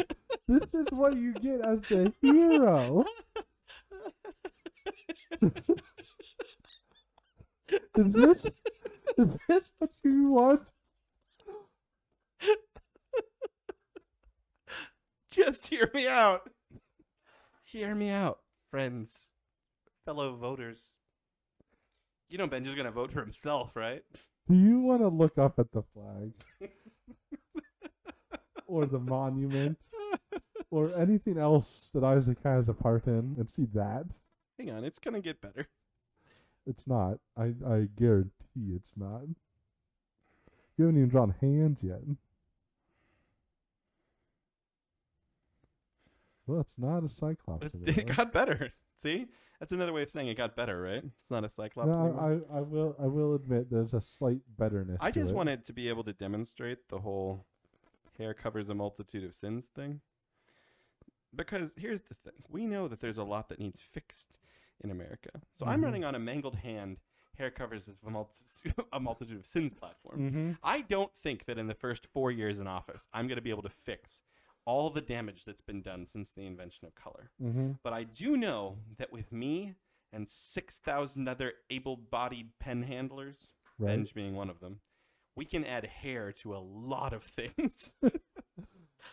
This is what you get as the hero. Is this what you want? Just hear me out. Hear me out, friends, fellow voters. You know Benj is going to vote for himself, right? Do you want to look up at the flag? Or the monument? Or anything else that Isaac has a part in and see that? Hang on, it's going to get better. It's not. I guarantee it's not. You haven't even drawn hands yet. Well, it's not a cyclops. It got better. See? That's another way of saying it got better, right? It's not a cyclops anymore. No, I will admit there's a slight betterness. I to just it. wanted to be able to demonstrate the whole hair covers a multitude of sins thing. Because here's the thing. We know that there's a lot that needs fixed in America. So I'm Mhm. running on a mangled hand, hair covers a multitude of sins platform. Mm-hmm. I don't think that in the first 4 years in office, I'm going to be able to fix all the damage that's been done since the invention of color. Mm-hmm. But I do know that with me and 6,000 other able-bodied pen handlers, Right. Benj being one of them, we can add hair to a lot of things.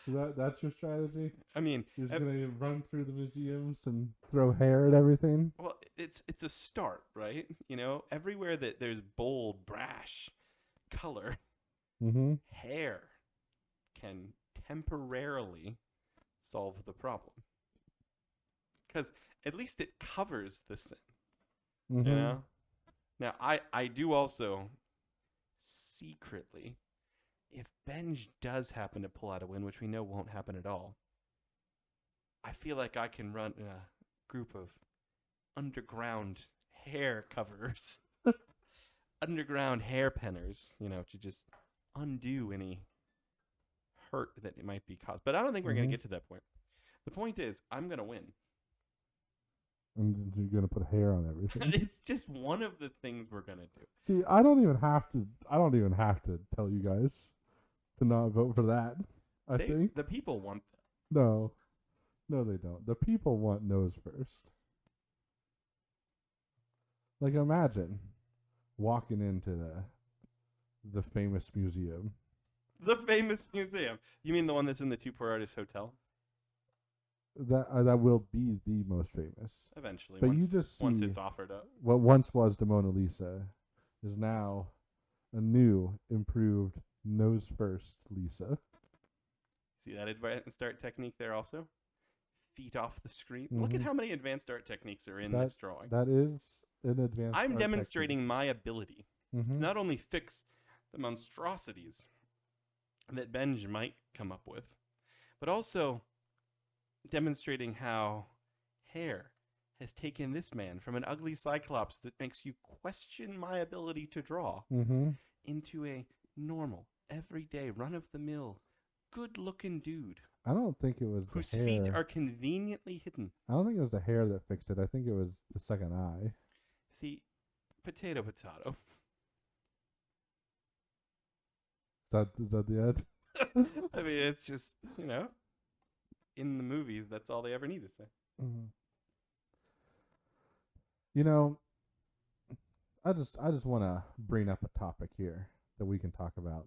So that's your strategy? I mean, You're just going to run through the museums and throw hair at everything? well, it's a start, right? You know, everywhere that there's bold, brash color, Mm-hmm. hair can temporarily solve the problem. Because at least it covers the sin, Mm-hmm. you know? Now, I do also secretly, if Benj does happen to pull out a win, which we know won't happen at all, I feel like I can run a group of underground hair coverers, underground hair penners, you know, to just undo any hurt that it might be caused. But I don't think we're going Mhm. to get to that point. The point is, I'm going to win. And you're going to put hair on everything. It's just one of the things we're going to do. See, I don't even have to tell you guys to not vote for that. I think. The people want that. No, they don't. The people want nose first. Like, imagine walking into the famous museum. The famous museum. You mean the one that's in the Two Poor Artists Hotel? That will be the most famous. Eventually, But once, you just once see it's offered up. what once was the Mona Lisa is now a new, improved, nose first Lisa. See that advanced art technique there also? Feet off the screen. Look at how many advanced art techniques are in this drawing. That is an advanced I'm art demonstrating my ability technique. to not only fix the monstrosities that Benj might come up with, but also demonstrating how hair has taken this man from an ugly cyclops that makes you question my ability to draw into a normal, everyday, run-of-the-mill, good-looking dude I don't think it was whose the hair. feet are conveniently hidden. I don't think it was the hair that fixed it. I think it was the second eye. See, potato. Is that the end? I mean, it's just, in the movies, that's all they ever need to say. You know, I just want to bring up a topic here that we can talk about.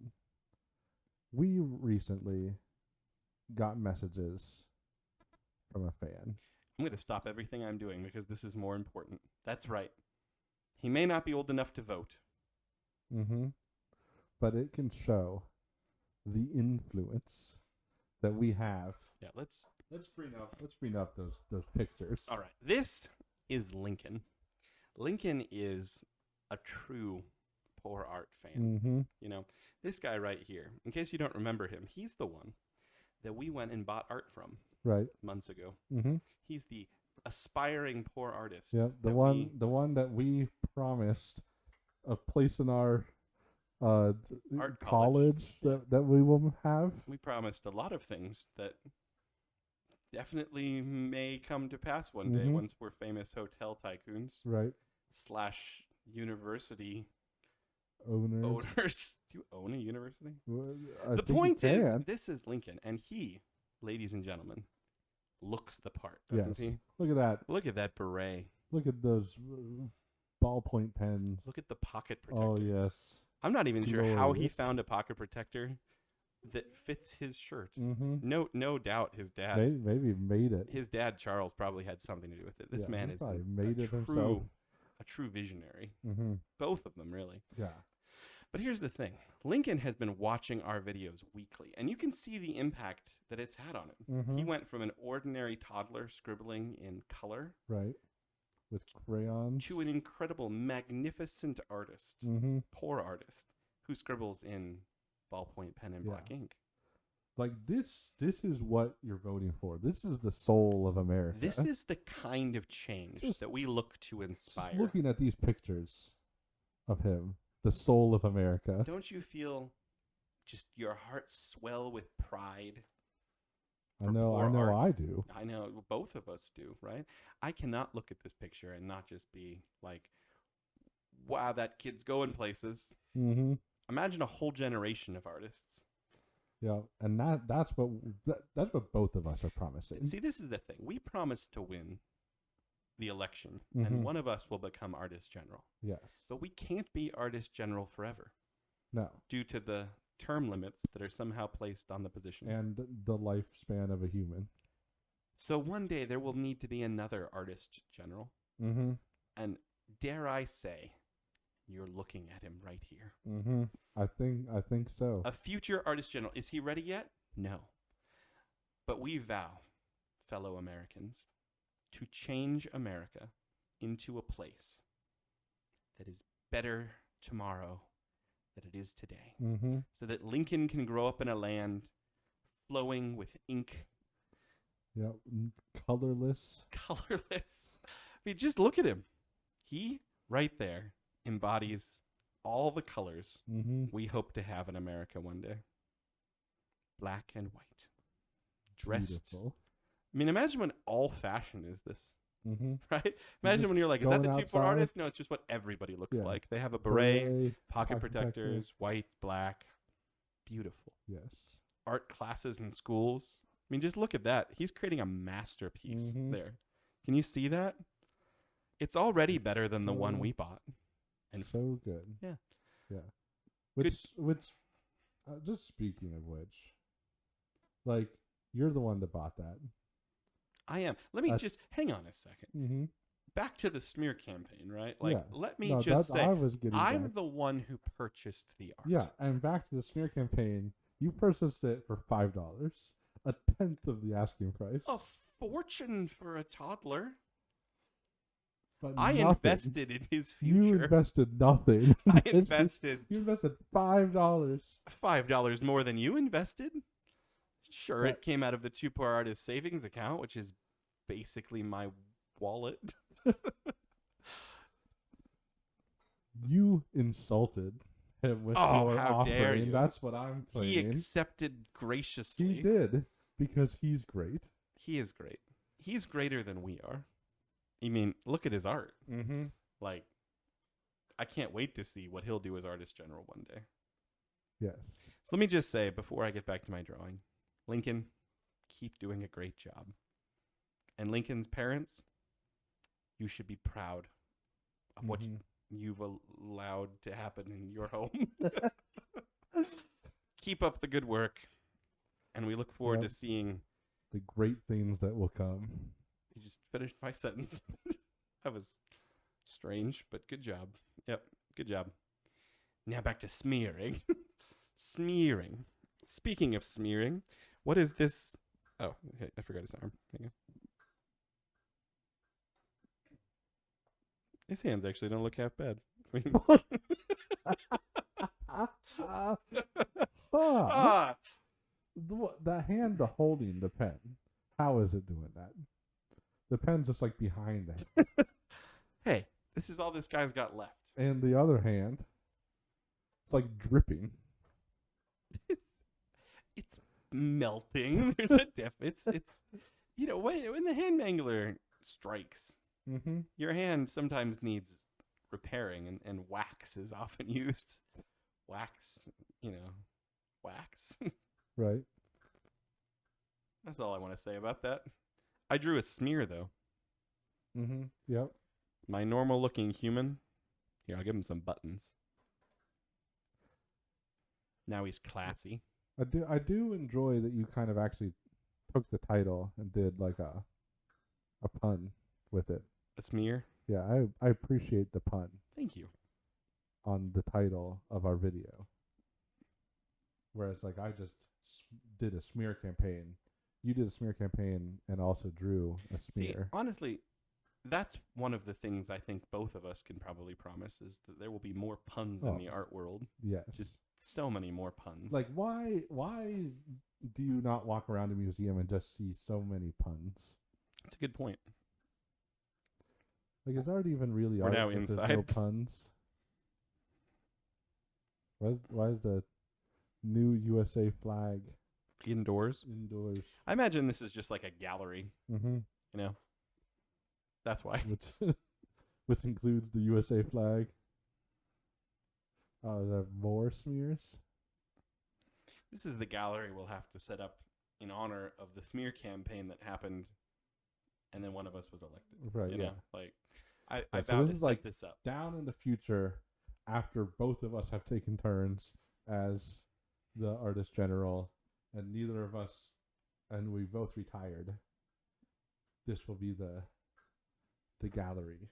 We recently got messages from a fan. I'm going to stop everything I'm doing because this is more important. That's right. He may not be old enough to vote. But it can show the influence that we have. Yeah, let's bring up those pictures. All right. This is Lincoln. Lincoln is a true poor art fan. This guy right here, in case you don't remember him, he's the one that we went and bought art from months ago. He's the aspiring poor artist. Yeah, the one that we promised a place in our art college that we will have. We promised a lot of things that definitely may come to pass one day once we're famous hotel tycoons. Right. / university owners. Do you own a university? Well, the point is, this is Lincoln, and he, ladies and gentlemen, looks the part, doesn't he? Look at that. Look at that beret. Look at those ballpoint pens. Look at the pocket protector. Oh, yes. I'm not even sure how he found a pocket protector that fits his shirt. No doubt his dad. Maybe made it. His dad, Charles, probably had something to do with it. This man is himself. A true visionary. Both of them, really. Yeah. But here's the thing. Lincoln has been watching our videos weekly, and you can see the impact that it's had on him. He went from an ordinary toddler scribbling in color, right, with crayons, to an incredible, magnificent artist, poor artist, who scribbles in ballpoint pen and black ink. Like this is what you're voting for. This is the soul of America. This is the kind of change that we look to inspire. Just looking at these pictures of him, the soul of America. Don't you feel just your heart swell with pride? I know I do. I know both of us do, right? I cannot look at this picture and not just be like, wow, that kid's going places. Imagine a whole generation of artists. Yeah, and that's what both of us are promising. See, this is the thing. We promised to win the election, and one of us will become artist general. Yes. But we can't be artist general forever. No. Due to the term limits that are somehow placed on the position. And the lifespan of a human. So one day there will need to be another artist general. And dare I say, you're looking at him right here. I think so. A future artist general. Is he ready yet? No. But we vow, fellow Americans, to change America into a place that is better tomorrow than it is today. So that Lincoln can grow up in a land flowing with ink. Yeah, colorless. Colorless. I mean, just look at him. He, right there, embodies all the colors we hope to have in America one day. Black and white. Dressed. Beautiful. I mean, imagine when all fashion is this. Right? Imagine when you're like, is that the cheap outside? artist? No, it's just what everybody looks like. They have a beret, pocket protectors, white, black. Beautiful. Yes. Art classes in schools. I mean, just look at that. He's creating a masterpiece there. Can you see that? It's already better than the one we bought. And so good. Yeah. Yeah. Which, just speaking of which, like, you're the one that bought that. I am. Let me just hang on a second. Mm-hmm. Back to the smear campaign, right? Like, Yeah. let me No, just that's say, I was getting I'm back. the one who purchased the art. Yeah, and back to the smear campaign. You purchased it for $5, a tenth of the asking price. A fortune for a toddler. But I nothing. invested in his future. You invested nothing. I invested. You invested $5. $5 more than you invested. Sure, it came out of the Two Poor Artists savings account, which is basically my wallet. You insulted him with your how offering. dare you. That's what I'm claiming. He accepted graciously. He did, because he's great. He is great. He's greater than we are. I mean, look at his art. Mm-hmm. Like, I can't wait to see what he'll do as artist general one day. Yes. So let me just say, before I get back to my drawing, Lincoln, keep doing a great job. And Lincoln's parents, you should be proud of what you've allowed to happen in your home. Keep up the good work. And we look forward to seeing the great things that will come. You just finished my sentence. That was strange, but good job. Yep, good job. Now back to smearing. Smearing. Speaking of smearing, what is this? Oh, okay, I forgot his arm. Hang on. His hands actually don't look half bad. The hand holding the pen. How is it doing that? The pen's just like behind that. Hey, this is all this guy's got left. And the other hand, it's like dripping. It's melting. There's a diff. It's you know, when the hand mangler strikes, your hand sometimes needs repairing, and wax is often used. Wax, you know, wax. Right. That's all I want to say about that. I drew a smear, though. Yep. My normal-looking human. Here, I'll give him some buttons. Now he's classy. I do enjoy that you kind of actually took the title and did like a pun with it. A smear? Yeah, I appreciate the pun. Thank you. On the title of our video. Whereas like I just did a smear campaign. You did a smear campaign and also drew a smear. See, honestly, that's one of the things I think both of us can probably promise is that there will be more puns in the art world. Yes. Just so many more puns. Like, why do you not walk around a museum and just see so many puns? That's a good point. Like, is art even really We're art now if inside. there's no puns? Why is the new USA flag Indoors? indoors? I imagine this is just like a gallery. Mm-hmm. You know? That's why. Which includes the USA flag. Oh, is there more smears? This is the gallery we'll have to set up in honor of the smear campaign that happened, and then one of us was elected. Right, you yeah. know? Like, I So vowed this to is set like this up. down in the future, after both of us have taken turns as the artist general, and neither of us, and we both retired. This will be the gallery.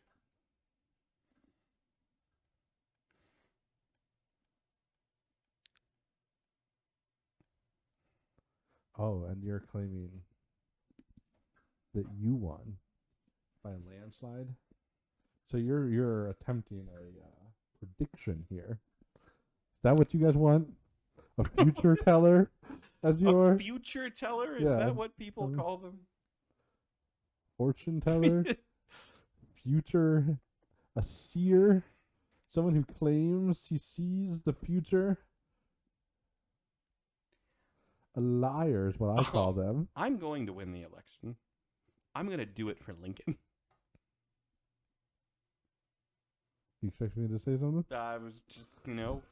Oh, and you're claiming that you won by a landslide. So you're attempting a prediction here. Is that what you guys want? A future teller as your A future teller? Is Yeah. that what people call them? fortune teller? Future, a seer, someone who claims he sees the future. A liar is what I call them. I'm going to win the election. I'm going to do it for Lincoln. You expect me to say something? I was just, you know,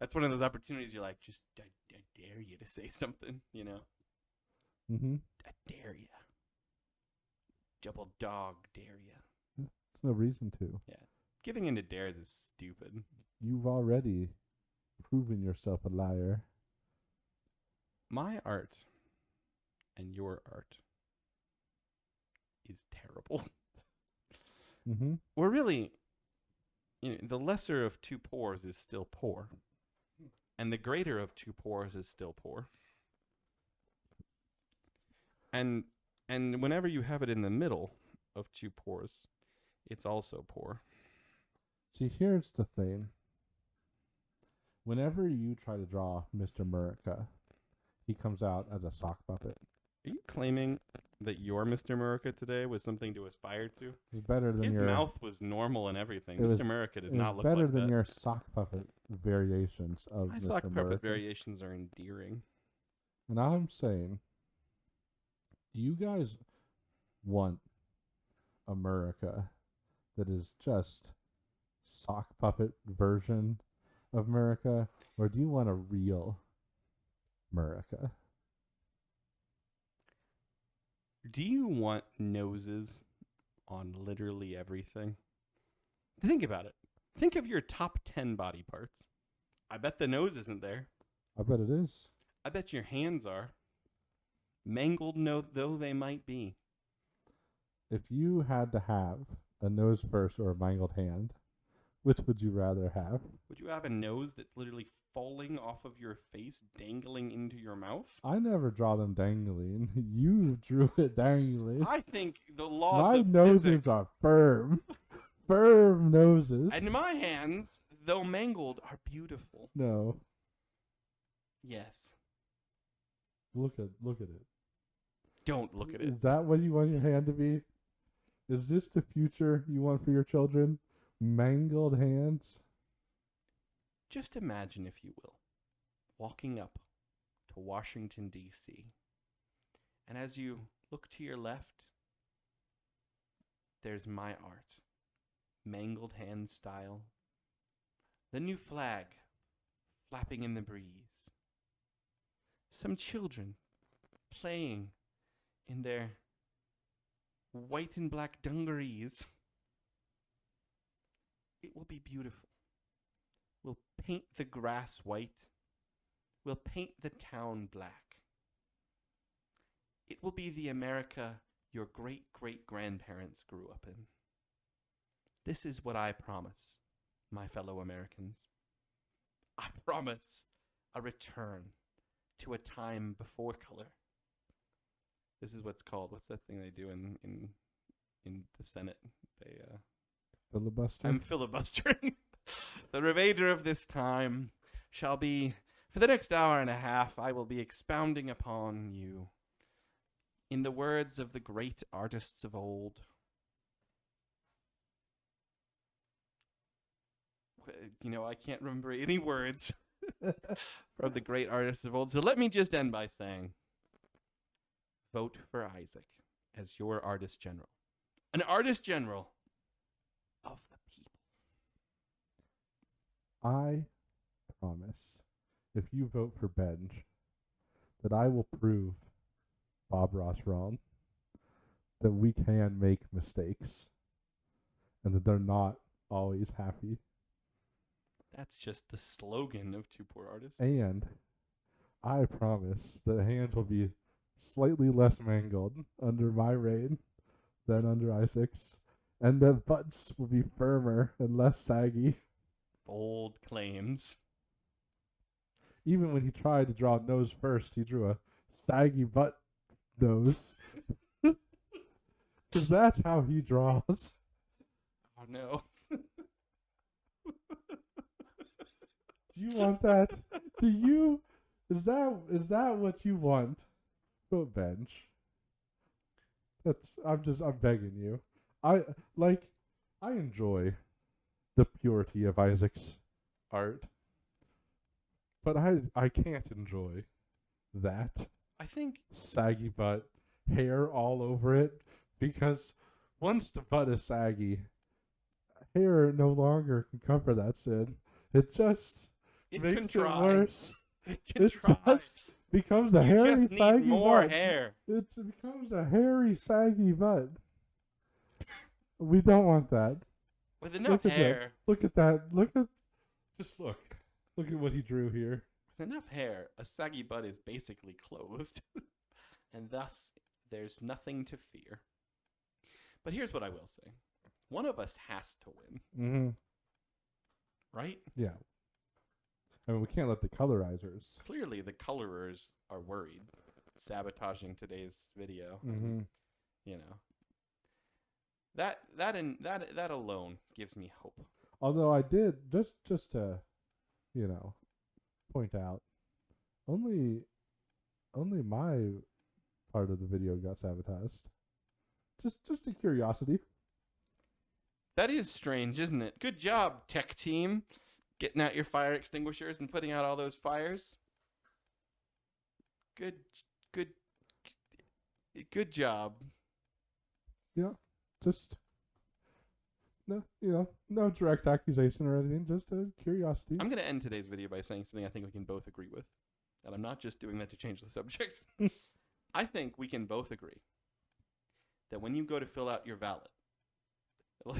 that's one of those opportunities you're like, just, I dare you to say something, you know? Mm-hmm. I dare you. Double dog dare you. There's no reason to. Yeah. Giving into dares is stupid. You've already proven yourself a liar. My art and your art is terrible. Mm-hmm. We're really, the lesser of two poors is still poor, and the greater of two poors is still poor. And whenever you have it in the middle of two poors, it's also poor. See, here's the thing. Whenever you try to draw Mr. America, he comes out as a sock puppet. Are you claiming that your Mr. America today was something to aspire to? It's better than His your mouth was normal and everything. It was- Mr. America does it not was look better like than that. your sock puppet variations of My Mr. sock puppet America. variations are endearing. And I'm saying, do you guys want America that is just sock puppet version of America, or do you want a real America? Do you want noses on literally everything? Think about it. Think of your top 10 body parts. I bet the nose isn't there. I bet it is. I bet your hands are. Mangled though they might be. If you had to have a nose first or a mangled hand, which would you rather have? Would you have a nose that's literally falling off of your face, dangling into your mouth? I never draw them dangling. You drew it dangling. I think the laws My of noses physics are firm. Firm noses. and my hands, though mangled, are beautiful. No. Yes. Look at it. Don't look at it. Is that what you want your hand to be? Is this the future you want for your children? Mangled hands? Just imagine, if you will, walking up to Washington, D.C. And as you look to your left, there's my art, mangled hand style. The new flag flapping in the breeze. Some children playing in their white and black dungarees. It will be beautiful. We'll paint the grass white. We'll paint the town black. It will be the America your great-great-grandparents grew up in. This is what I promise, my fellow Americans. I promise a return to a time before color. This is what's called, what's that thing they do in the Senate? They Filibuster? I'm filibustering. The remainder of this time shall be, for the next hour and a half, I will be expounding upon you, in the words of the great artists of old. I can't remember any words from the great artists of old, so let me just end by saying, vote for Isaac as your artist general. An artist general of the people. I promise, if you vote for Benj, that I will prove Bob Ross wrong, that we can make mistakes, and that they're not always happy. That's just the slogan of Two Poor Artists. And I promise that hands will be slightly less mangled under my reign than under Isaac's, and that butts will be firmer and less saggy. Bold claims. Even when he tried to draw nose first, he drew a saggy butt nose. Because that's how he draws. Oh no. Do you want that? Is that what you want? Vote Bench. I'm begging you. I enjoy the purity of Isaac's art, but I can't enjoy that I think saggy butt, hair all over it, because once the butt is saggy, hair no longer can cover that sin. It just it makes can it try. worse. It can It try. just becomes a You hairy, just need saggy more butt. hair. It becomes a hairy, saggy butt. We don't want that. With enough hair. Look at that. Just look. Look at what he drew here. With enough hair, a saggy butt is basically clothed, and thus there's nothing to fear. But here's what I will say. One of us has to win. Mm-hmm. Right? Yeah. I mean, we can't let the colorizers. Clearly, the colorers are worried, sabotaging today's video. Mm-hmm. You know, that alone gives me hope. Although I did just to, point out, only my part of the video got sabotaged. Just a curiosity. That is strange, isn't it? Good job, tech team, getting out your fire extinguishers and putting out all those fires. Good job. Yeah, just no direct accusation or anything, just a curiosity. I'm going to end today's video by saying something I think we can both agree with. And I'm not just doing that to change the subject. I think we can both agree that when you go to fill out your ballot,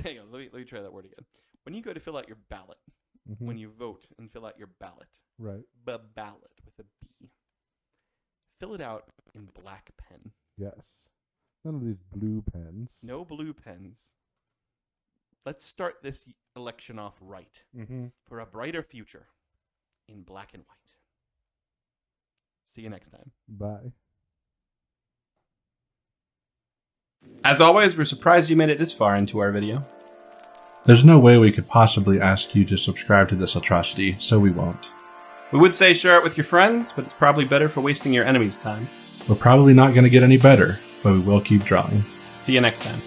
hang on, let me try that word again. When you go to fill out your ballot, Mm-hmm. when you vote and fill out your ballot, Right. ballot with a B, fill it out in black pen. Yes. None of these blue pens. No blue pens. Let's start this election off right Mm-hmm. for a brighter future in black and white. See you next time. Bye. As always, we're surprised you made it this far into our video. There's no way we could possibly ask you to subscribe to this atrocity, so we won't. We would say share it with your friends, but it's probably better for wasting your enemy's time. We're probably not going to get any better, but we will keep drawing. See you next time.